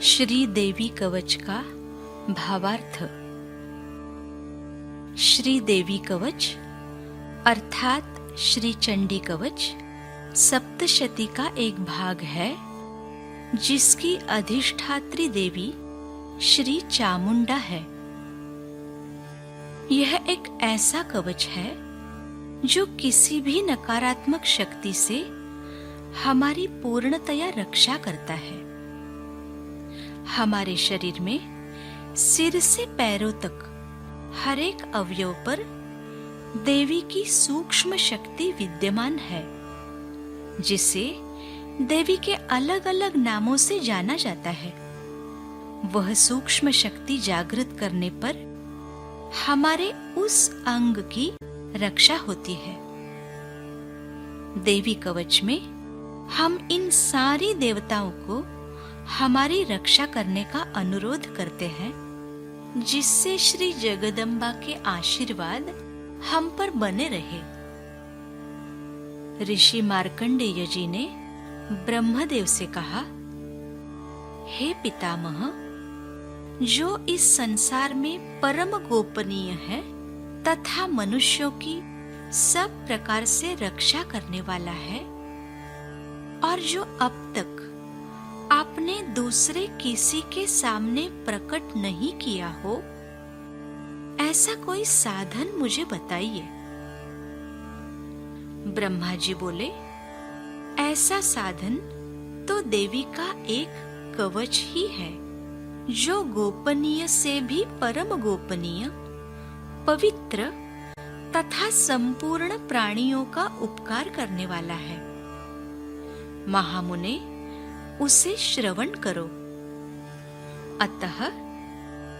श्री देवी कवच का भावार्थ। श्री देवी कवच अर्थात श्री चंडी कवच सप्तशती का एक भाग है, जिसकी अधिष्ठात्री देवी श्री चामुंडा है। यह एक ऐसा कवच है जो किसी भी नकारात्मक शक्ति से हमारी पूर्णतया रक्षा करता है। हमारे शरीर में सिर से पैरों तक हर एक अवयव पर देवी की सूक्ष्म शक्ति विद्यमान है, जिसे देवी के अलग अलग नामों से जाना जाता है। वह सूक्ष्म शक्ति जागृत करने पर हमारे उस अंग की रक्षा होती है। देवी कवच में हम इन सारी देवताओं को हमारी रक्षा करने का अनुरोध करते हैं, जिससे श्री जगदम्बा के आशीर्वाद हम पर बने रहे। ऋषि मार्कंडेय जी ने ब्रह्मदेव से कहा, हे पितामह, जो इस संसार में परम गोपनीय है तथा मनुष्यों की सब प्रकार से रक्षा करने वाला है, और जो अब तक आपने दूसरे किसी के सामने प्रकट नहीं किया हो, ऐसा कोई साधन मुझे बताइए। ब्रह्मा जी बोले, ऐसा साधन तो देवी का एक कवच ही है, जो गोपनीय से भी परम गोपनीय, पवित्र तथा संपूर्ण प्राणियों का उपकार करने वाला है। महामुने, उसे श्रवण करो। अतः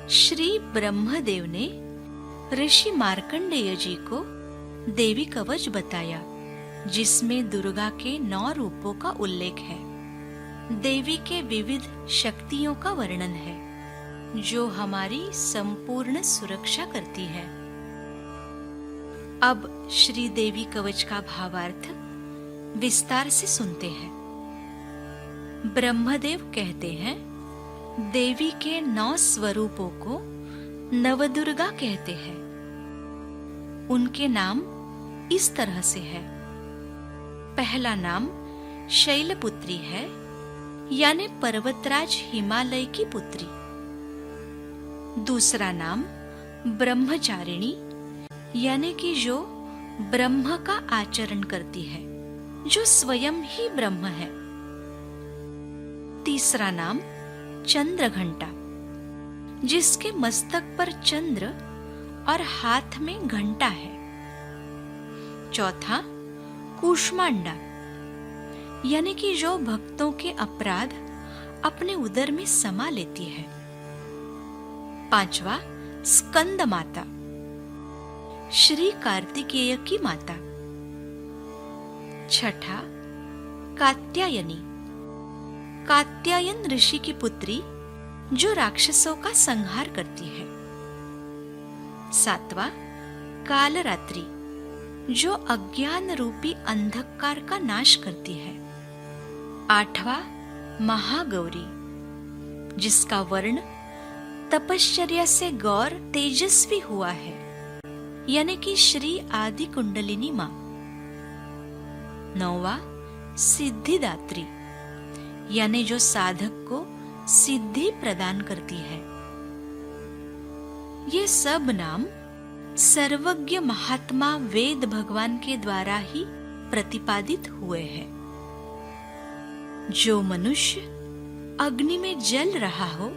श्री ब्रह्मदेव ने ऋषि मार्कंडेय जी को देवी कवच बताया, जिसमें दुर्गा के 9 रूपों का उल्लेख है। देवी के विविध शक्तियों का वर्णन है, जो हमारी संपूर्ण सुरक्षा करती है। अब श्री देवी कवच का भावार्थ विस्तार से सुनते हैं। ब्रह्मदेव कहते हैं, देवी के 9 स्वरूपों को नवदुर्गा कहते हैं। उनके नाम इस तरह से है। पहला नाम शैलपुत्री है, यानी पर्वतराज हिमालय की पुत्री। दूसरा नाम ब्रह्मचारिणी, यानी कि जो ब्रह्म का आचरण करती है, जो स्वयं ही ब्रह्म है। तीसरा नाम चंद्रघंटा, जिसके मस्तक पर चंद्र और हाथ में घंटा है। चौथा कूष्मांडा, यानी कि जो भक्तों के अपराध अपने उदर में समा लेती है। पांचवा स्कंद माता, श्री कार्तिकेय की माता। छठा कात्यायनी, कात्यायन ऋषि की पुत्री, जो राक्षसों का संहार करती है। सातवां कालरात्रि, जो अज्ञान रूपी अंधकार का नाश करती है। आठवां महागौरी, जिसका वर्ण तपश्चर्या से गौर तेजस्वी हुआ है, यानी कि श्री आदि कुंडलिनी मां। नौवां सिद्धिदात्री, यानी जो साधक को सिद्धि प्रदान करती है। ये सब नाम सर्वज्ञ महात्मा वेद भगवान के द्वारा ही प्रतिपादित हुए हैं। जो मनुष्य अग्नि में जल रहा हो,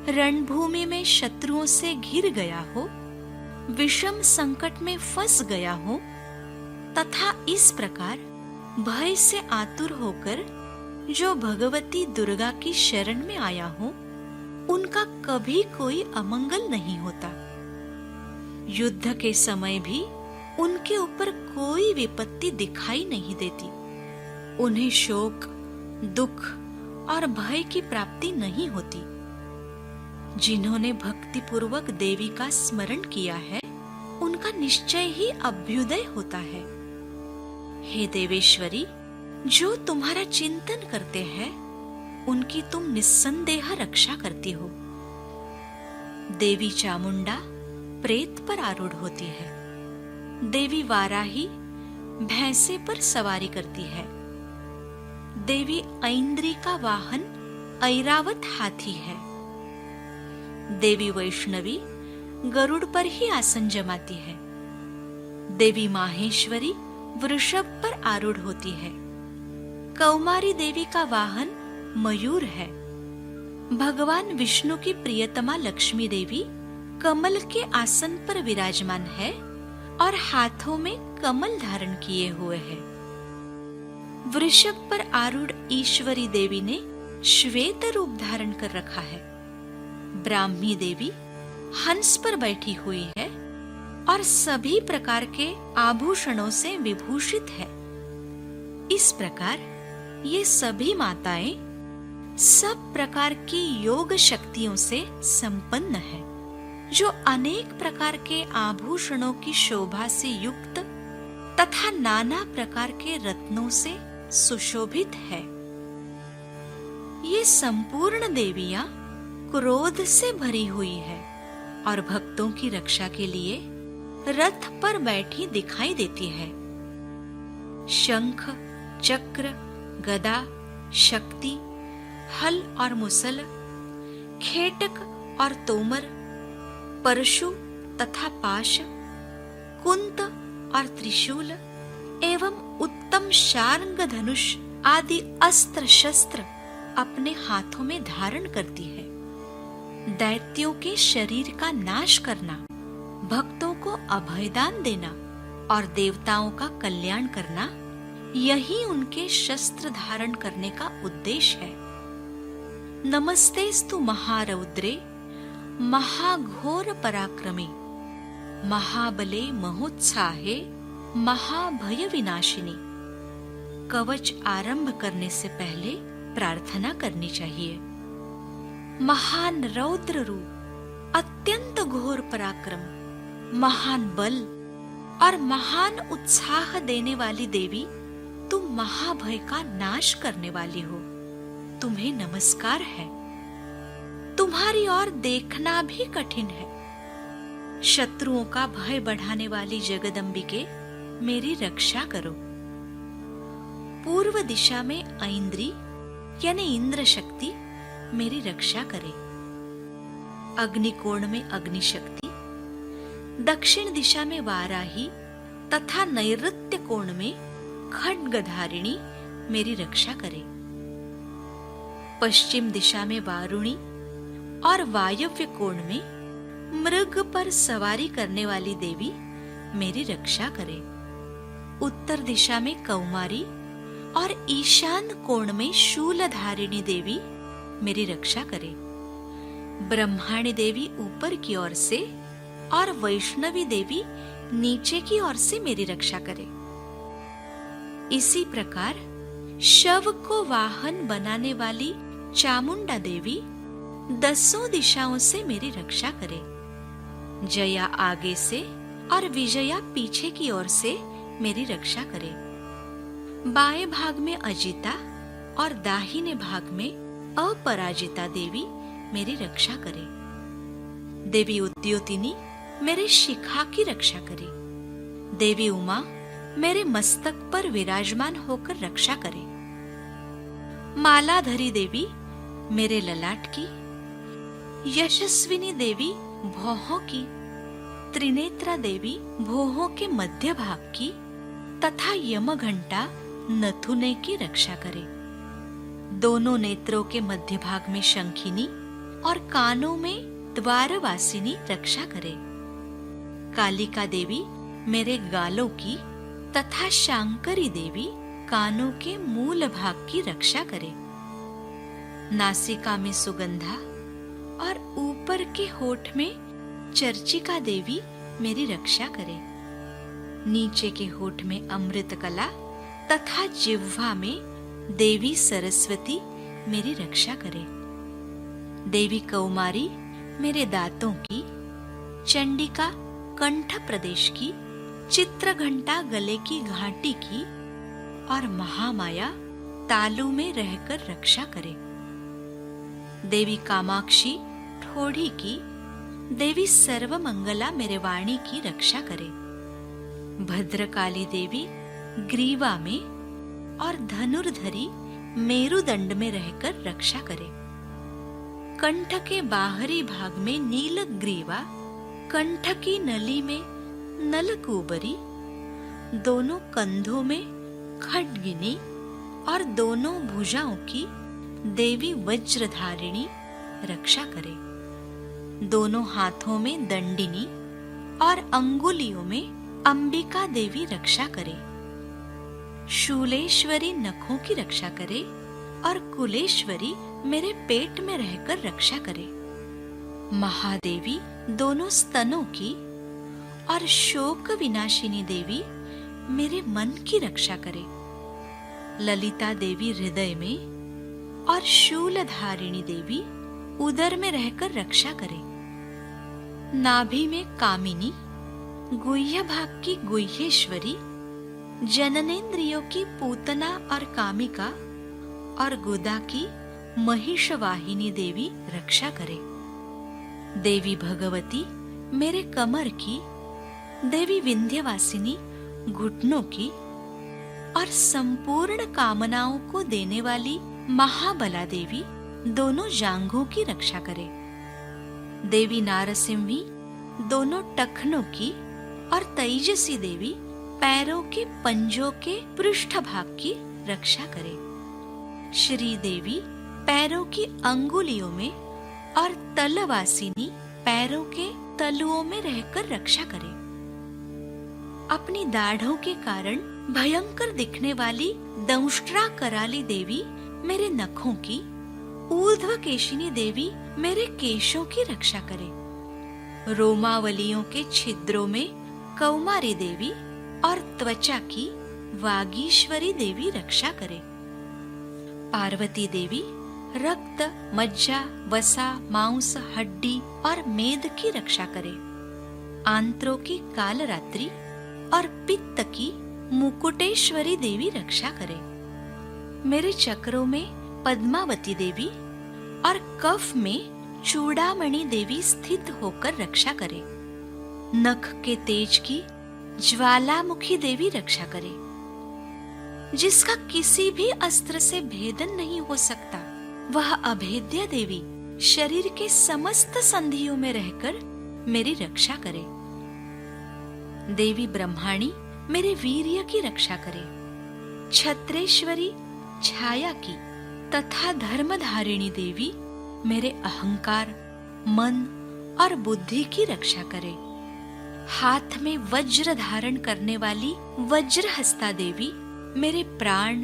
रणभूमि में शत्रुओं से घिर गया हो, विषम संकट में फंस गया हो, तथा इस प्रकार भय से आतुर होकर जो भगवती दुर्गा की शरण में आया हो, उनका कभी कोई अमंगल नहीं होता। युद्ध के समय भी उनके ऊपर कोई विपत्ति दिखाई नहीं देती। उन्हें शोक, दुख और भय की प्राप्ति नहीं होती। जिन्होंने भक्ति पूर्वक देवी का स्मरण किया है, उनका निश्चय ही अभ्युदय होता है। हे देवेश्वरी, जो तुम्हारा चिंतन करते हैं, उनकी तुम निस्संदेह रक्षा करती हो। देवी चामुंडा प्रेत पर आरूढ़ होती है। देवी वाराही भैंसे पर सवारी करती है। देवी ऐन्द्री का वाहन ऐरावत हाथी है। देवी वैष्णवी गरुड़ पर ही आसन जमाती है। देवी माहेश्वरी वृषभ पर आरूढ़ होती है। कौमारी देवी का वाहन मयूर है। भगवान विष्णु की प्रियतमा लक्ष्मी देवी कमल के आसन पर विराजमान है और हाथों में कमल धारण किए हुए है। वृषभ पर आरूढ़ ईश्वरी देवी ने श्वेत रूप धारण कर रखा है। ब्राह्मी देवी हंस पर बैठी हुई है और सभी प्रकार के आभूषणों से विभूषित है। इस प्रकार ये सभी माताएं सब प्रकार की योग शक्तियों से संपन्न है, जो अनेक प्रकार के आभूषणों की शोभा से युक्त तथा नाना प्रकार के रत्नों से सुशोभित है। ये संपूर्ण देवियां क्रोध से भरी हुई है और भक्तों की रक्षा के लिए रथ पर बैठी दिखाई देती है। शंख, चक्र, गदा, शक्ति, हल और मुसल, खेटक और तोमर, परशु तथा पाश, कुंत और त्रिशूल एवं उत्तम शार्ंग धनुष आदि अस्त्र शस्त्र अपने हाथों में धारण करती है। दैत्यों के शरीर का नाश करना, भक्तों को अभयदान देना और देवताओं का कल्याण करना, यही उनके शस्त्र धारण करने का उद्देश्य है। नमस्तेस्तु महारौद्रे महाघोर पराक्रमे महाबले महोत्साहे महाभय विनाशिनी। कवच आरंभ करने से पहले प्रार्थना करनी चाहिए। महान रौद्र रूप, अत्यंत घोर पराक्रम, महान बल और महान उत्साह देने वाली देवी, तुम महाभय का नाश करने वाली हो। तुम्हें नमस्कार है। तुम्हारी ओर देखना भी कठिन है। शत्रुओं का भय बढ़ाने वाली जगदम्बिके, मेरी रक्षा करो। पूर्व दिशा में ऐन्द्री यानी इंद्र शक्ति मेरी रक्षा करे। अग्निकोण में अग्नि शक्ति, दक्षिण दिशा में वाराही तथा नैऋत्य कोण में खड्गधारिणी मेरी रक्षा करे। पश्चिम दिशा में वारुणी और वायव्य कोण में मृग पर सवारी करने वाली देवी मेरी रक्षा करे। उत्तर दिशा में कौमारी और ईशान कोण में शूलधारिणी देवी मेरी रक्षा करे। ब्रह्माणी देवी ऊपर की ओर से और वैष्णवी देवी नीचे की ओर से मेरी रक्षा करे। इसी प्रकार शव को वाहन बनाने वाली चामुंडा देवी 10 दिशाओं से मेरी रक्षा करे। जया आगे से और विजया पीछे की ओर से मेरी रक्षा करे। बाएं भाग में अजिता और दाहिने भाग में अपराजिता देवी मेरी रक्षा करे। देवी उद्योतिनी मेरे शिखा की रक्षा करे। देवी उमा मेरे मस्तक पर विराजमान होकर रक्षा करे। मालाधरी देवी मेरे ललाट की, यशस्विनी देवी भौहों की, त्रिनेत्रा देवी भौहों के मध्य भाग की तथा यमघंटा नथुने की रक्षा करे। दोनों नेत्रों के मध्य भाग में शंखिनी और कानों में द्वारवासिनी रक्षा करे। कालिका देवी मेरे गालों की तथा शांकरी देवी कानों के मूल भाग की रक्षा करे। नासिका में सुगंधा और ऊपर के होठ में चर्चिका देवी मेरी रक्षा करे। नीचे के होठ में अमृतकला तथा जिह्वा में देवी सरस्वती मेरी रक्षा करे। देवी कौमारी मेरे दांतों की, चंडिका कंठ प्रदेश की, चित्रघंटा गले की घाटी की और महामाया तालू में रहकर रक्षा करे। देवी कामाक्षी ठोड़ी की, देवी सर्वमंगला मेरे वाणी की रक्षा करे। भद्रकाली देवी ग्रीवा में और धनुर्धरी मेरुदंड में रहकर रक्षा करे। कंठ के बाहरी भाग में नील ग्रीवा, कंठ की नली में नलकूबरी, दोनों कंधों में खड्गिनी और दोनों भुजाओं की देवी वज्रधारिणी रक्षा करे। दोनों हाथों में दंडिनी और अंगुलियों में अंबिका देवी रक्षा करे। शूलेश्वरी नखों की रक्षा करे और कुलेश्वरी मेरे पेट में रहकर रक्षा करे। महादेवी दोनों स्तनों की और शोक विनाशिनी देवी मेरे मन की रक्षा करे। ललिता देवी हृदय में और शूलधारिणी देवी उदर में रहकर रक्षा करे। नाभि में कामिनी, गुह्य भाग की गुह्येश्वरी, जननेन्द्रियों की पूतना और कामिका और गुदा की महिषवाहिनी देवी रक्षा करे। देवी भगवती मेरे कमर की, देवी विंध्यवासिनी घुटनों की और संपूर्ण कामनाओं को देने वाली महाबला देवी दोनों जांघों की रक्षा करे। देवी नारसिंही दोनों टखनों की और तेजसी देवी पैरों के पंजों के पृष्ठभाग की रक्षा करे। श्री देवी पैरों की अंगुलियों में और तलवासिनी पैरों के तलुओं में रहकर रक्षा करे। अपनी दाढ़ों के कारण भयंकर दिखने वाली दंष्ट्रा कराली देवी मेरे नखों की, ऊर्ध्व केशिनी देवी मेरे केशों की रक्षा करे। रोमावलियों के छिद्रों में कौमारी देवी और त्वचा की वागीश्वरी देवी रक्षा करे। पार्वती देवी रक्त, मज्जा, वसा, मांस, हड्डी और मेद की रक्षा करे। आंत्रों की कालरात्रि और पित्त की मुकुटेश्वरी देवी रक्षा करे। मेरे चक्रों में पद्मावती देवी और कफ में चूड़ामणि देवी स्थित होकर रक्षा करे। नख के तेज की ज्वालामुखी देवी रक्षा करे। जिसका किसी भी अस्त्र से भेदन नहीं हो सकता, वह अभेद्य देवी शरीर के समस्त संधियों में रहकर मेरी रक्षा करे। देवी ब्रह्माणी मेरे वीर्य की रक्षा करे। छत्रेश्वरी छाया की तथा धर्मधारिणी देवी मेरे अहंकार, मन और बुद्धि की रक्षा करे। हाथ में वज्र धारण करने वाली वज्रहस्ता देवी मेरे प्राण,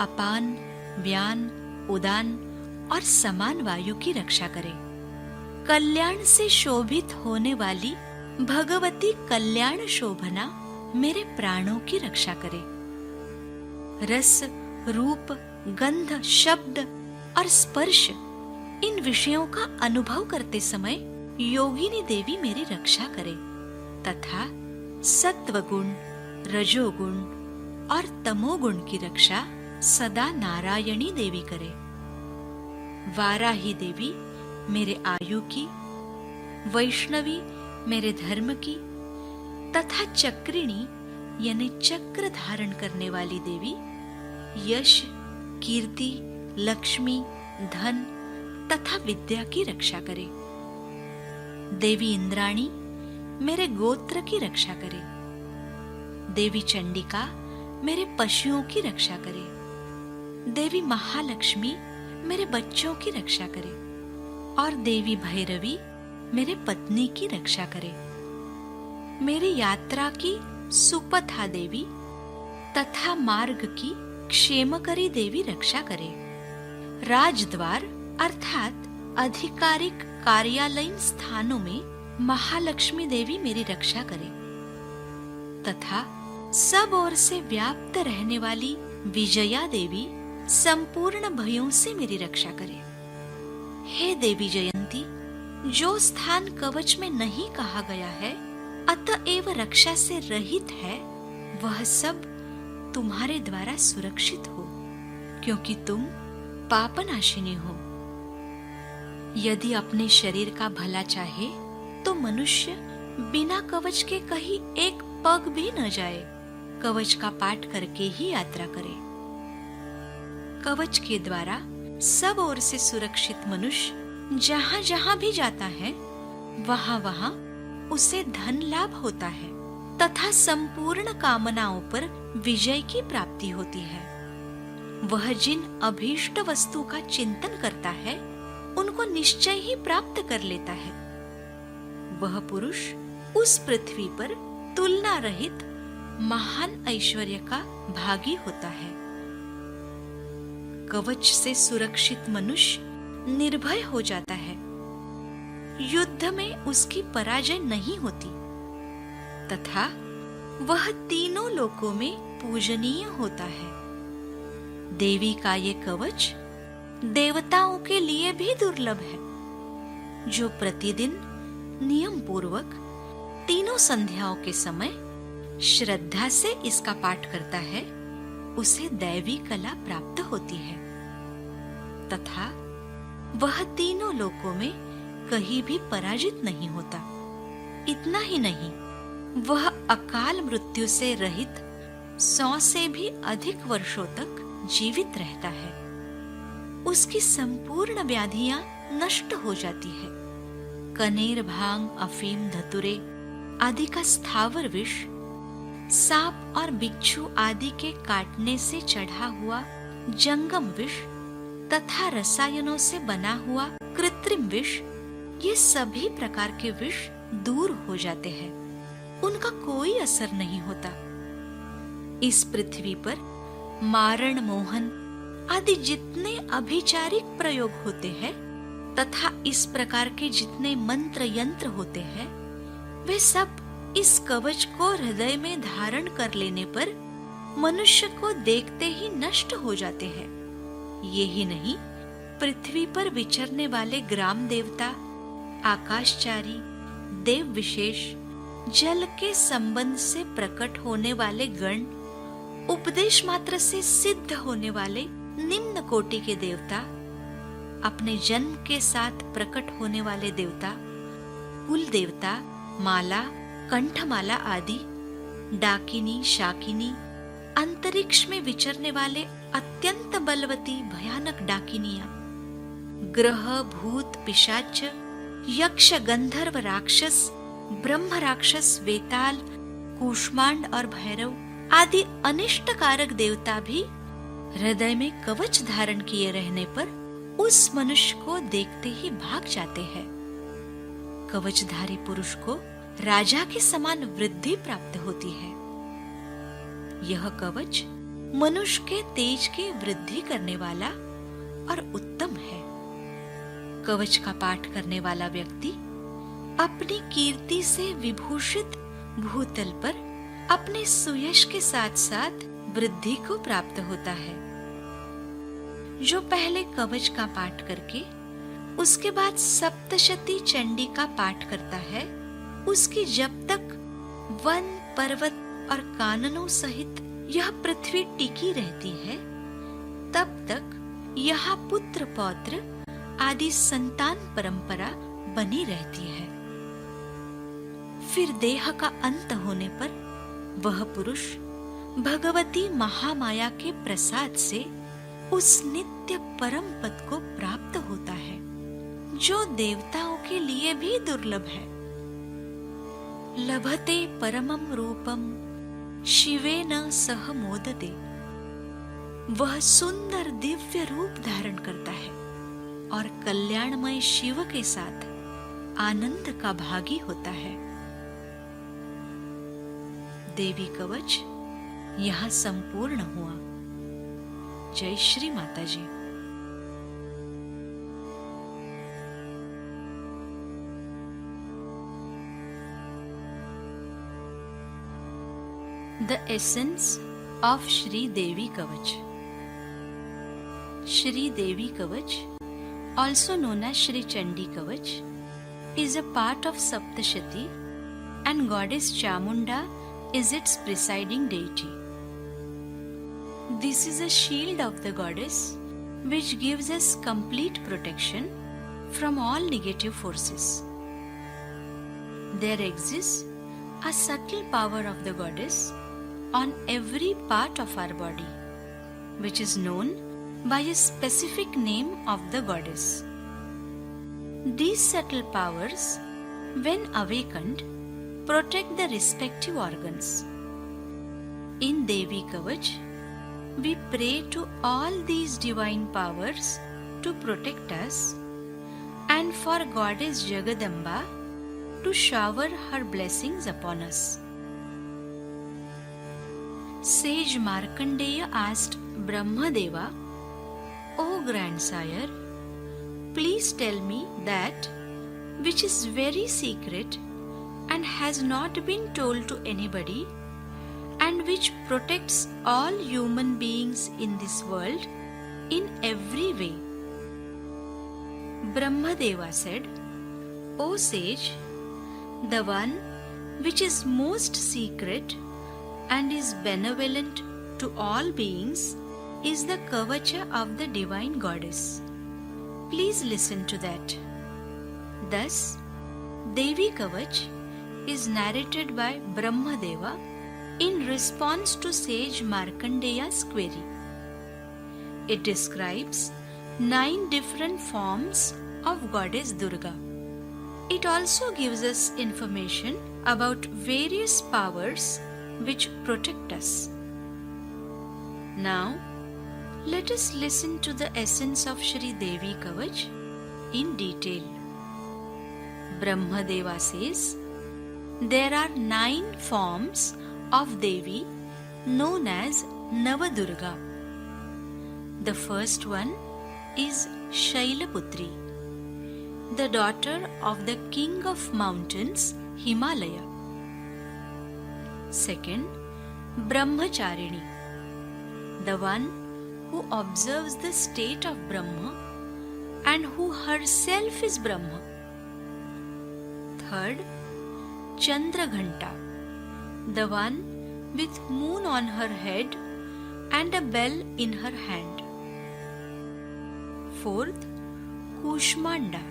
अपान, व्यान, उदान और समान वायु की रक्षा करे। कल्याण से शोभित होने वाली भगवती कल्याण शोभना मेरे प्राणों की रक्षा करे। रस, रूप, गंध, शब्द और स्पर्श, इन विषयों का अनुभव करते समय योगिनी देवी मेरी रक्षा करे तथा सत्वगुण, रजोगुण और तमोगुण की रक्षा सदा नारायणी देवी करे। वाराही देवी मेरे आयु की, वैष्णवी मेरे धर्म की तथा चक्रिणी यानी चक्र धारण करने वाली देवी यश, कीर्ति, लक्ष्मी, धन तथा विद्या की रक्षा करे। देवी इंद्राणी मेरे गोत्र की रक्षा करे। देवी चंडिका मेरे पशुओं की रक्षा करे। देवी महालक्ष्मी मेरे बच्चों की रक्षा करे और देवी भैरवी मेरे पत्नी की रक्षा करे। मेरी यात्रा की सुपथा देवी तथा मार्ग की क्षेमकरी देवी रक्षा करे। राजद्वार अर्थात आधिकारिक कार्यालयीन स्थानों में महालक्ष्मी देवी मेरी रक्षा करे तथा सब ओर से व्याप्त रहने वाली विजया देवी संपूर्ण भयों से मेरी रक्षा करे। हे देवी जयंती, जो स्थान कवच में नहीं कहा गया है अतएव रक्षा से रहित है, वह सब तुम्हारे द्वारा सुरक्षित हो, क्योंकि तुम पापनाशिनी हो। यदि अपने शरीर का भला चाहे तो मनुष्य बिना कवच के कहीं एक पग भी न जाए, कवच का पाठ करके ही यात्रा करे। कवच के द्वारा सब ओर से सुरक्षित मनुष्य जहाँ जहाँ भी जाता है वहाँ वहाँ उसे धन लाभ होता है तथा संपूर्ण कामनाओं पर विजय की प्राप्ति होती है। वह जिन अभीष्ट वस्तु का चिंतन करता है उनको निश्चय ही प्राप्त कर लेता है। वह पुरुष उस पृथ्वी पर तुलना रहित महान ऐश्वर्य का भागी होता है। कवच से सुरक्षित मनुष्य निर्भय हो जाता है। युद्ध में उसकी पराजय नहीं होती तथा वह तीनों लोकों में पूजनीय होता है। देवी का ये कवच देवताओं के लिए भी दुर्लभ है। जो प्रतिदिन नियम पूर्वक तीनों संध्याओं के समय श्रद्धा से इसका पाठ करता है उसे दैवी कला प्राप्त होती है तथा वह तीनों लोकों में कहीं भी पराजित नहीं होता। इतना ही नहीं, वह अकाल मृत्यु से रहित 100 से भी अधिक वर्षों तक जीवित रहता है। उसकी संपूर्ण व्याधियां नष्ट हो जाती है। कनेर, भांग, अफीम, धतुरे आदि का स्थावर विष, सांप और बिच्छू आदि के काटने से चढ़ा हुआ जंगम विष तथा रसायनों से बना हुआ कृत्रिम विष, ये सभी प्रकार के विष दूर हो जाते हैं। उनका कोई असर नहीं होता। इस पृथ्वी पर मारण, मोहन आदि जितने अभिचारिक प्रयोग होते हैं तथा इस प्रकार के जितने मंत्र यंत्र होते हैं वे सब इस कवच को हृदय में धारण कर लेने पर मनुष्य को देखते ही नष्ट हो जाते हैं। यही नहीं, पृथ्वी पर विचरने वाले ग्राम देवता, आकाशचारी, देव विशेष, जल के संबंध से प्रकट होने वाले गण, उपदेश मात्र से सिद्ध होने वाले निम्न कोटि के देवता, अपने जन्म के साथ प्रकट होने वाले देवता, कुल देवता, माला, कंठमाला आदि, डाकिनी, शाकिनी, अंतरिक्ष में विचरने वाले अत्यंत बलवती भयानक डाकिनियां, ग्रह, भूत, पिशाच, यक्ष, गंधर्व, राक्षस, ब्रह्म राक्षस, वेताल, कूष्मांड और भैरव आदि अनिष्टकारक देवता भी हृदय में कवच धारण किए रहने पर उस मनुष्य को देखते ही भाग जाते हैं। कवचधारी पुरुष को राजा के समान वृद्धि प्राप्त होती है। यह कवच मनुष्य के तेज की वृद्धि करने वाला और उत्तम है। कवच का पाठ करने वाला व्यक्ति अपनी कीर्ति से विभूषित भूतल पर अपने सुयश के साथ साथ वृद्धि को प्राप्त होता है। जो पहले कवच का पाठ करके उसके बाद सप्तशती चंडी का पाठ करता है, उसकी जब तक वन, पर्वत और काननों सहित यह पृथ्वी टिकी रहती है, तब तक यहाँ पुत्र पौत्र आदि संतान परंपरा बनी रहती है। फिर देह का अंत होने पर वह पुरुष भगवती महामाया के प्रसाद से उस नित्य परम पद को प्राप्त होता है, जो देवताओं के लिए भी दुर्लभ है। लभते परमं रूपम शिवेन सह मोदते। वह सुंदर दिव्य रूप धारण करता है और कल्याणमय शिव के साथ आनंद का भागी होता है। देवी कवच यहाँ संपूर्ण हुआ। जय श्री माता जी। The essence of Shri Devi Kavach. Shri Devi Kavach, also known as Shri Chandi Kavach, is a part of Saptashati and goddess Chamunda is its presiding deity. This is a shield of the goddess which gives us complete protection from all negative forces. There exists a subtle power of the goddess on every part of our body, which is known by a specific name of the goddess. These subtle powers, when awakened, protect the respective organs. In Devi Kavach, we pray to all these divine powers to protect us and for Goddess Jagadamba to shower her blessings upon us. Sage Markandeya asked Brahmadeva, O grandsire, please tell me that which is very secret and has not been told to anybody and which protects all human beings in this world in every way. Brahmadeva said, O sage, the one which is most secret and is benevolent to all beings is the Kavacha of the divine goddess. Please listen to that. Thus, Devi Kavach is narrated by Brahmadeva in response to sage Markandeya's query. It describes 9 different forms of Goddess Durga. It also gives us information about various powers which protect us. Now, let us listen to the essence of Shri Devi Kavach in detail. Brahmadeva says, there are 9 forms of Devi known as Navadurga. The first one is Shailaputri, the daughter of the king of mountains Himalaya. Second, Brahmacharini, the one who observes the state of Brahma and who herself is Brahma. Third, Chandraghanta, the one with moon on her head and a bell in her hand. Fourth, Kushmanda,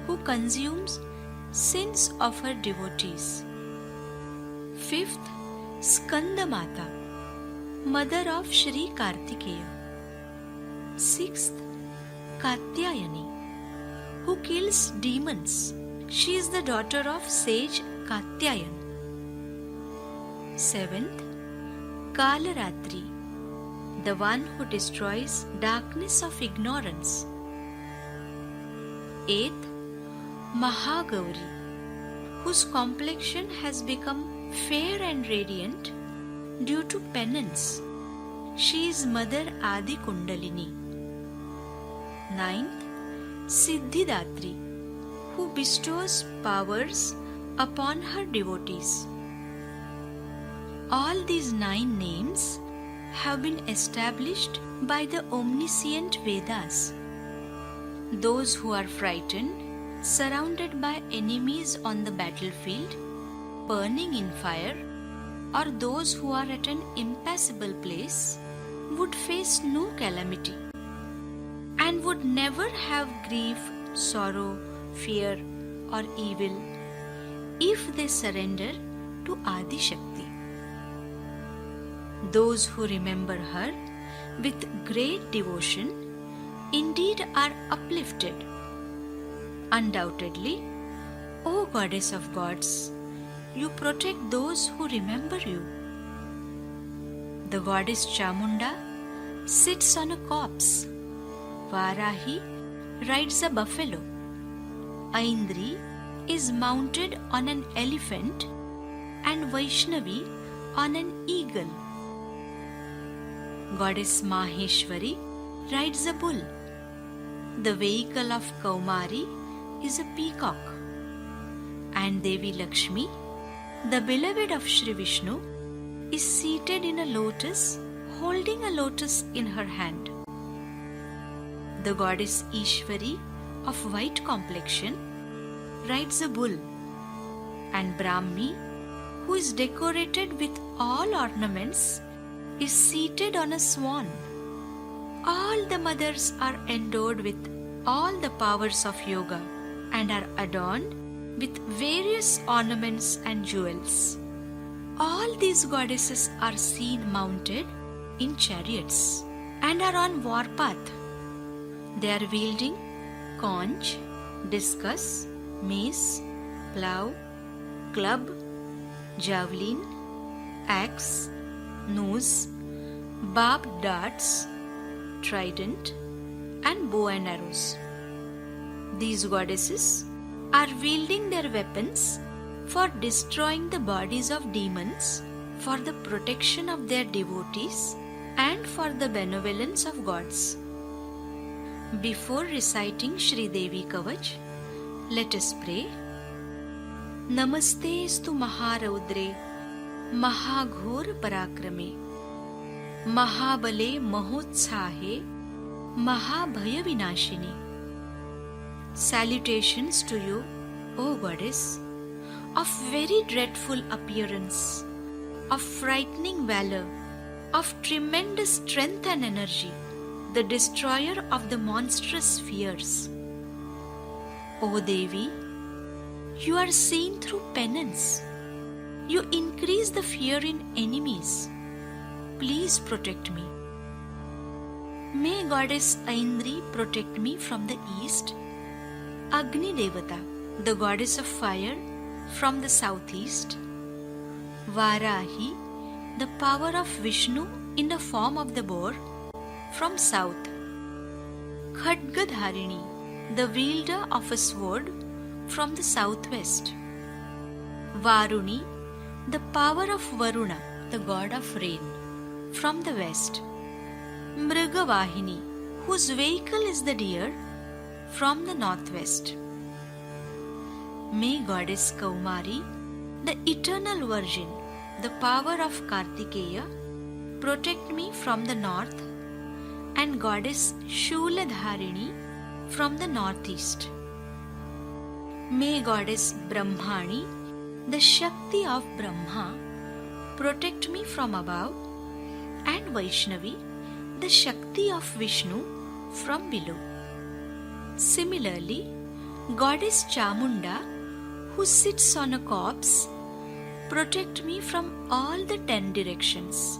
who consumes sins of her devotees. Fifth, Skandamata, mother of Shri Kartikeya. Sixth, Katyayani, who kills demons. She is the daughter of sage Katyayan. Seventh, Kalaratri, the one who destroys darkness of ignorance. Eighth, Mahagauri, whose complexion has become fair and radiant due to penance. She is Mother Adi Kundalini. Ninth, Siddhidatri, who bestows powers upon her devotees. All these 9 names have been established by the omniscient Vedas. Those who are frightened, surrounded by enemies on the battlefield, burning in fire, or those who are at an impassable place, would face no calamity and would never have grief, sorrow, fear, or evil if they surrender to Adi Shakti. Those who remember her with great devotion indeed are uplifted. Undoubtedly, O Goddess of Gods, you protect those who remember you. The goddess Chamunda sits on a corpse. Varahi rides a buffalo. Aindri is mounted on an elephant and Vaishnavi on an eagle. Goddess Maheshwari rides a bull. The vehicle of Kaumari is a peacock. And Devi Lakshmi, the beloved of Shri Vishnu, is seated in a lotus, holding a lotus in her hand. The goddess Ishwari of white complexion rides a bull, and Brahmi, who is decorated with all ornaments, is seated on a swan. All the mothers are endowed with all the powers of yoga and are adorned with various ornaments and jewels. All these goddesses are seen mounted in chariots and are on warpath. They are wielding conch, discus, mace, plough, club, javelin, axe, noose, barbed darts, trident, and bow and arrows. These goddesses are wielding their weapons for destroying the bodies of demons, for the protection of their devotees, and for the benevolence of gods. Before reciting Shri Devi Kavach, let us pray. Namastestu Maharaudre, Mahaghor Parakrame, Mahabale Mahotsahe, Mahabhaya Vinashini. Salutations to you, O Goddess, of very dreadful appearance, of frightening valor, of tremendous strength and energy, the destroyer of the monstrous fears. O Devi, you are seen through penance. You increase the fear in enemies. Please protect me. May Goddess Aindri protect me from the east, Agni Devata, the goddess of fire, from the southeast, Varahi, the power of Vishnu in the form of the boar, from south, Khadgadharini, the wielder of a sword, from the southwest, Varuni, the power of Varuna, the god of rain, from the west, Mrigavahini, whose vehicle is the deer, from the northwest. May Goddess Kaumari, the eternal virgin, the power of Kartikeya, protect me from the north, and Goddess Shuladharini from the northeast. May Goddess Brahmani, the Shakti of Brahma, protect me from above, and Vaishnavi, the Shakti of Vishnu, from below. Similarly, Goddess Chamunda, who sits on a corpse, protect me from all the 10 directions.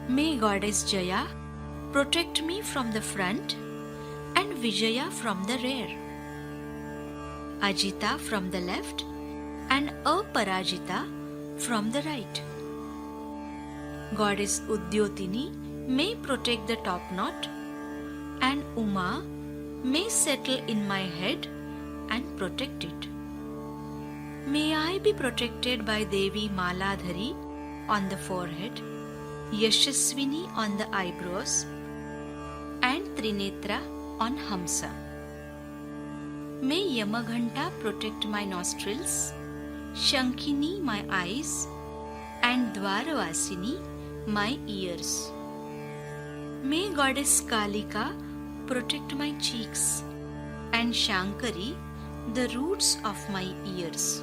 May Goddess Jaya protect me from the front and Vijaya from the rear, Ajita from the left and Aparajita from the right. Goddess Udyotini may protect the top knot, and Uma may settle in my head and protect it. May I be protected by Devi Maladhari on the forehead, Yashaswini on the eyebrows, and Trinetra on Hamsa. May Yamaghanta protect my nostrils, Shankhini my eyes, and Dvaravasini my ears. May Goddess Kalika protect my cheeks, and Shankari the roots of my ears.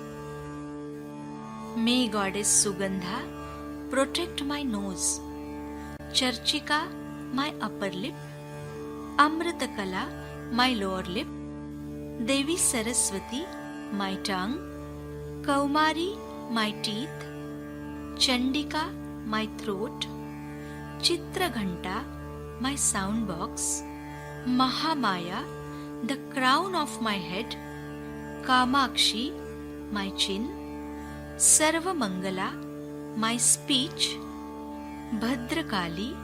May Goddess Sugandha protect my nose, Charchika my upper lip, Amritakala my lower lip, Devi Saraswati my tongue, Kaumari my teeth, Chandika my throat, Chitraghanta my sound box, Mahamaya the crown of my head, Kamakshi my chin, Sarvamangala my speech, Bhadrakali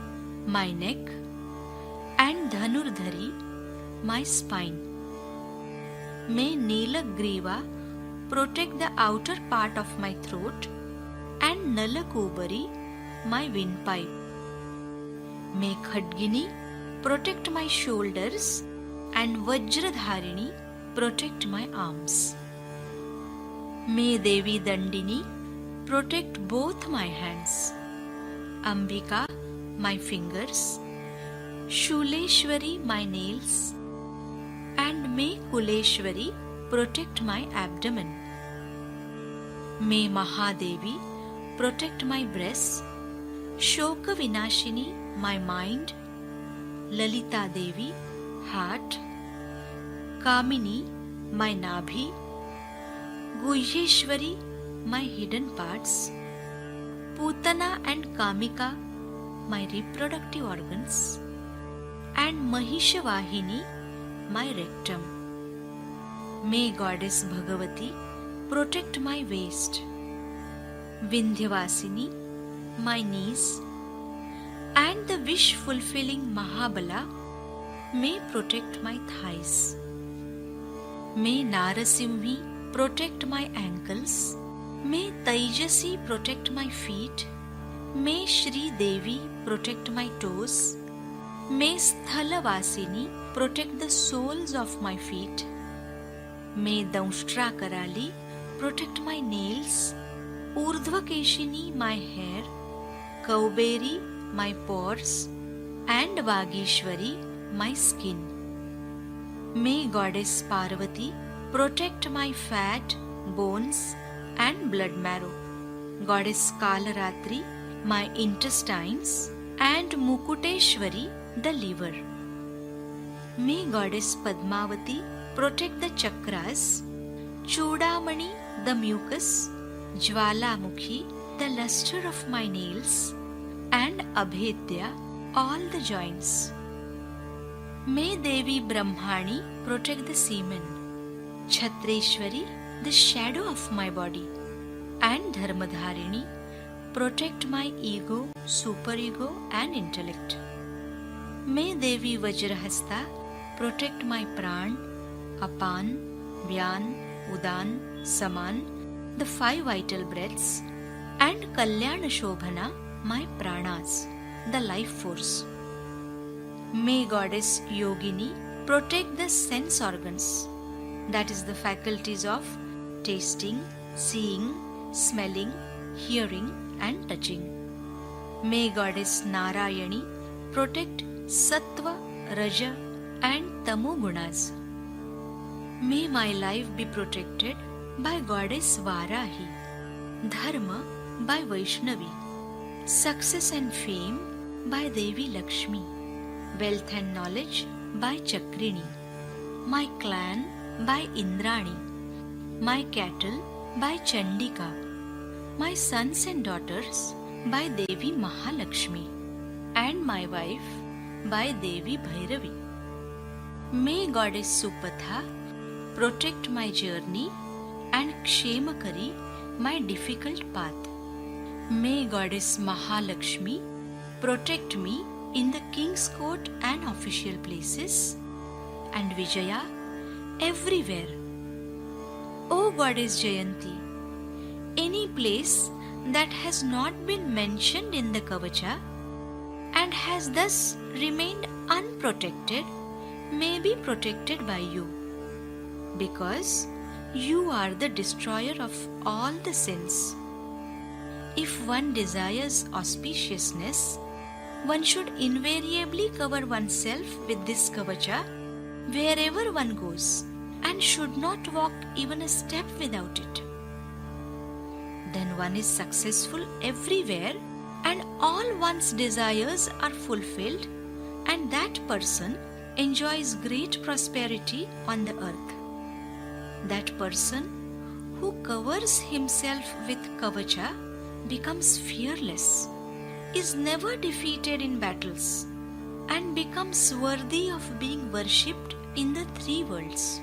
my neck, and Dhanurdhari my spine. May Nilagriva protect the outer part of my throat, and Nalakubari my windpipe. May Khadgini protect my shoulders, and Vajradharini protect my arms. May Devi Dandini protect both my hands, Ambika my fingers, Shuleshwari my nails, and may Kuleshwari protect my abdomen. May Mahadevi protect my breasts, Shoka Vinashini my mind, Lalita Devi heart, Kamini, my Nabhi, Guhyeshwari, my hidden parts, Putana and Kamika, my reproductive organs, and Mahishavahini, my rectum. May Goddess Bhagavati protect my waist, Vindhyavasini, my knees, and the wish-fulfilling Mahabala may protect my thighs. May Narasimhi protect my ankles. May Taijasi protect my feet. May Shri Devi protect my toes. May Sthalavasini protect the soles of my feet. May Daunshtra Karali protect my nails. Urdhvakeshini my hair. Kauberi my pores. And Vagishwari my skin. May Goddess Parvati protect my fat, bones, and blood marrow. Goddess Kalaratri my intestines, and Mukuteshwari the liver. May Goddess Padmavati protect the chakras, Chudamani the mucus, Jwalamukhi the luster of my nails, and Abhedya all the joints. May Devi Brahmani protect the semen, Chhatreshwari the shadow of my body, and Dharmadharini protect my ego, superego, and intellect. May Devi Vajrahasta protect my pran, apan, vyan, udan, saman, the 5 vital breaths, and Kalyana Shobhana my pranas, the life force. May Goddess Yogini protect the sense organs, that is the faculties of tasting, seeing, smelling, hearing, and touching. May Goddess Narayani protect Sattva, Raja, and Tamo gunas. May my life be protected by Goddess Varahi, Dharma by Vaishnavi, success and fame by Devi Lakshmi, wealth and knowledge by Chakrini, my clan by Indrani, my cattle by Chandika, my sons and daughters by Devi Mahalakshmi, and my wife by Devi Bhairavi. May Goddess Supatha protect my journey and Kshemakari my difficult path. May Goddess Mahalakshmi protect me in the king's court and official places, and Vijaya everywhere. O Goddess Jayanti, any place that has not been mentioned in the Kavacha and has thus remained unprotected may be protected by you, because you are the destroyer of all the sins. If one desires auspiciousness, one should invariably cover oneself with this Kavacha wherever one goes, and should not walk even a step without it. Then one is successful everywhere, and all one's desires are fulfilled, and that person enjoys great prosperity on the earth. That person who covers himself with Kavacha becomes fearless, is never defeated in battles, and becomes worthy of being worshipped in the 3 worlds.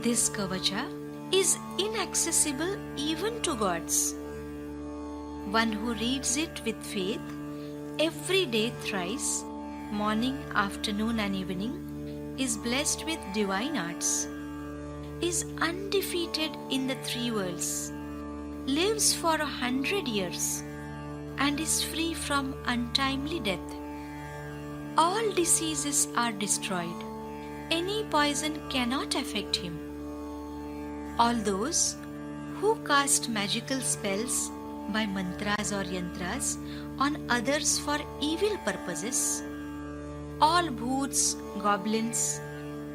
This Kavacha is inaccessible even to gods. One who reads it with faith every day thrice, morning, afternoon, and evening, is blessed with divine arts, is undefeated in the 3 worlds, lives for 100 years, and is free from untimely death. All diseases are destroyed. Any poison cannot affect him. All those who cast magical spells by mantras or yantras on others for evil purposes, all bhoots, goblins,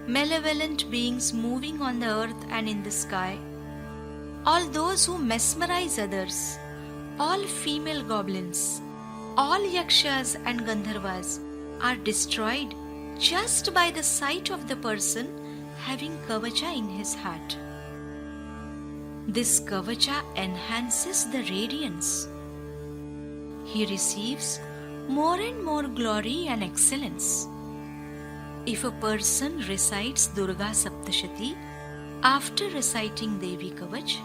malevolent beings moving on the earth and in the sky, all those who mesmerize others, all female goblins, all yakshas and gandharvas are destroyed just by the sight of the person having Kavacha in his heart. This Kavacha enhances the radiance. He receives more and more glory and excellence. If a person recites Durga Saptashati after reciting Devi Kavach,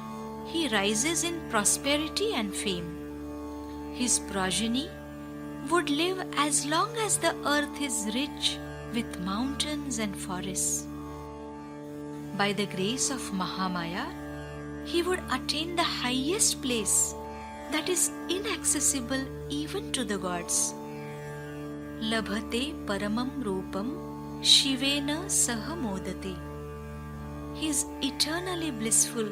he rises in prosperity and fame. His progeny would live as long as the earth is rich with mountains and forests. By the grace of Mahamaya, he would attain the highest place that is inaccessible even to the gods. Labhate paramam rupam shivena saha modate. He is eternally blissful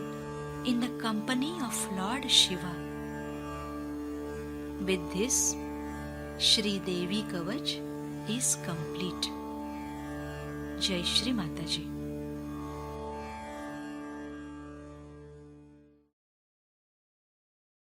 in the company of Lord Shiva. With this, Shri Devi Kavach is complete. Jai Shri Mataji.